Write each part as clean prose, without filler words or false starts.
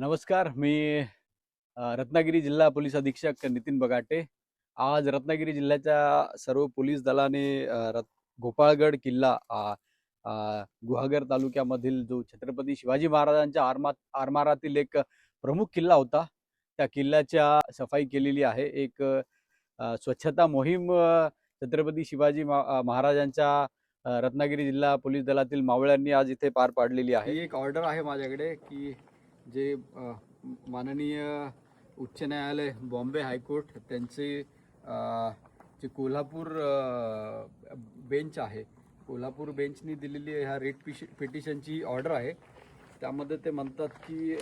नमस्कार. मी रत्नागिरी जिल्हा पोलीस अधीक्षक नितीन बगाटे. आज रत्नागिरी जिल्ह्याच्या सर्व पोलीस दलाने गोपाळगड किल्ला गुहागर तालुक्यामधील जो छत्रपती शिवाजी महाराजांच्या आरमारातील एक प्रमुख किल्ला होता, त्या किल्ल्याच्या सफाई केलेली आहे. एक स्वच्छता मोहीम छत्रपती शिवाजी महाराजांच्या रत्नागिरी जिल्हा पोलीस दलातील मावळ्यांनी आज इथे पार पाडलेली आहे. ही एक ऑर्डर आहे माझ्याकडे की जे माननीय उच्च न्यायालय बॉम्बे हायकोर्ट त्यांचे जे कोल्हापूर बेंच आहे, कोल्हापूर बेंचनी दिलेली ह्या पिटिशनची ऑर्डर आहे. त्यामध्ये ते म्हणतात की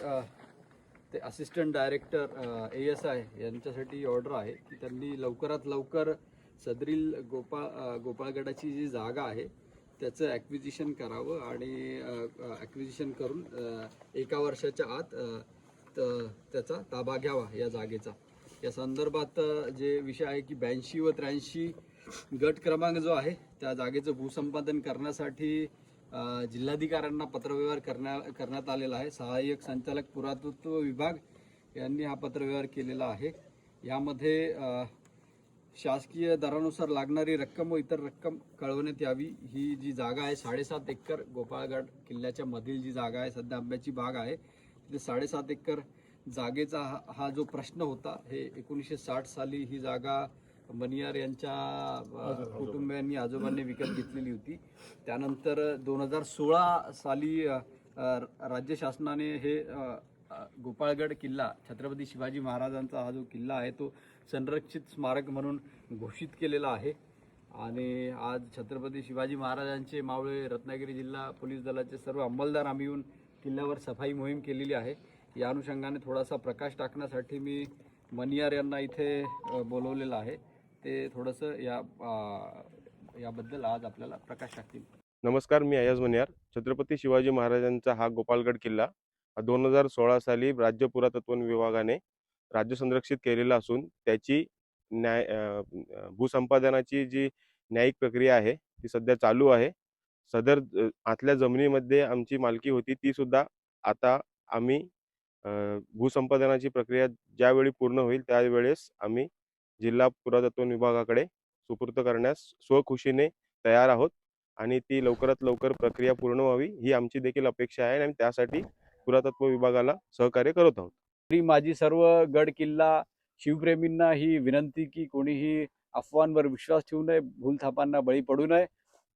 ते असिस्टंट डायरेक्टर ASI यांच्यासाठी ऑर्डर आहे की त्यांनी लवकरात लवकर सदरील गोपाळगडाची जी जागा आहे त्याचं ॲक्विजिशन करावं आणि ॲक्विजिशन करून 1 वर्षाच्या आत त्याचा ताबा घ्यावा या जागेचा. या संदर्भात जे विषय आहे की 82 व 83 गट क्रमांक जो आहे त्या जागेचं भूसंपादन करण्यासाठी जिल्हाधिकाऱ्यांना पत्रव्यवहार करण्यात आलेला आहे. सहाय्यक संचालक पुरातत्व विभाग यांनी हा पत्रव्यवहार केलेला आहे. यामध्ये शासकीय दरानुसार लागणारी रक्कम व इतर रक्कम कळवण्यात यावी. ही जी जागा आहे 7.5 एकर गोपाळगड किल्ल्याच्या मधील जी जागा आहे, सध्या आंब्याची बाग आहे, तिथे 7.5 एकर जागेचा हा जो प्रश्न होता, हे 1960 साली ही जागा मनियार यांच्या कुटुंबियांनी आजोबांनी विकत घेतलेली होती. त्यानंतर 2016 साली राज्य शासनाने हे गोपाळगड किल्ला छत्रपती शिवाजी महाराजांचा हा जो किल्ला आहे तो संरक्षित स्मारक म्हणून घोषित केलेला आहे. आणि आज छत्रपती शिवाजी महाराजांचे मावळे रत्नागिरी जिल्हा पोलीस दलाचे सर्व अंमलदार आम्ही येऊन किल्ल्यावर सफाई मोहीम केलेली आहे. या अनुषंगाने थोडासा प्रकाश टाकण्यासाठी मी मनियार यांना इथे बोलवलेलं आहे. ते थोडंसं याबद्दल आज आपल्याला प्रकाश टाकतील. नमस्कार, मी अय्याज मनियार. छत्रपती शिवाजी महाराजांचा हा गोपाळगड किल्ला 2016 साली राज्य पुरातत्व विभागाने राज्य संरक्षित केलेला असून त्याची भूसंपादनाची जी न्यायिक प्रक्रिया आहे ती सध्या चालू आहे. सदर आतल्या जमिनीमध्ये आमची मालकी होती ती सुद्धा आता आम्ही भूसंपादनाची प्रक्रिया ज्यावेळी पूर्ण होईल त्यावेळेस आम्ही जिल्हा पुरातत्व विभागाकडे सुपूर्द करण्यास स्वखुशीने तयार आहोत आणि ती लवकरात लवकर प्रक्रिया पूर्ण व्हावी ही आमची देखील अपेक्षा आहे आणि त्यासाठी पुरातत्व विभागाला सहकार्य करत आहोत. माझी सर्व गड किल्ला शिवप्रेमींना ही विनंती की कोणीही अफवांवर विश्वास ठेवू नये, भूलथापांना बळी पडू नये.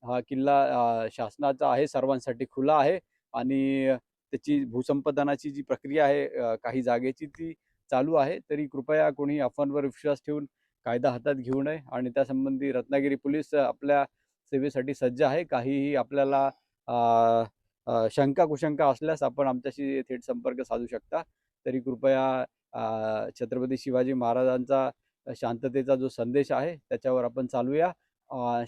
हा किल्ला शासनाचा आहे, सर्वांसाठी खुला आहे आणि त्याची भूसंपादनाची जी प्रक्रिया आहे काही जागेची ती चालू आहे. तरी कृपया कोणी अफवांवर विश्वास ठेवून कायदा हातात घेऊ नये आणि त्यासंबंधी रत्नागिरी पोलीस आपल्या सेवेसाठी सज्ज आहे. काहीही आपल्याला शंका कुशंका असल्यास आपण आमच्याशी थेट संपर्क साधू शकता. तरी कृपया छत्रपती शिवाजी महाराजांचा शांततेचा जो संदेश आहे त्याच्यावर आपण चालूया.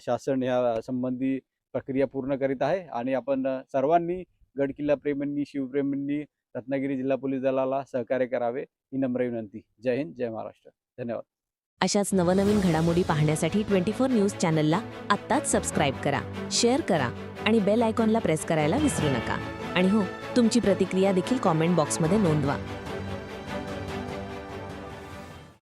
शासन या संबंधी प्रक्रिया पूर्ण करीत आहे आणि आपण सर्वांनी गड किल्ला प्रेमींनी, शिवप्रेमींनी रत्नागिरी जिल्हा पोलीस दलाला सहकार्य करावे ही नम्र विनंती. जय हिंद, जय महाराष्ट्र. धन्यवाद. अशाच नवनवीन घडामोडी पाहण्यासाठी 24 न्यूज चॅनलला आत्ताच सबस्क्राईब करा, शेअर करा आणि बेल आयकॉनला प्रेस करायला विसरू नका. आणि हो, तुमची प्रतिक्रिया देखील कॉमेंट बॉक्समध्ये नोंदवा.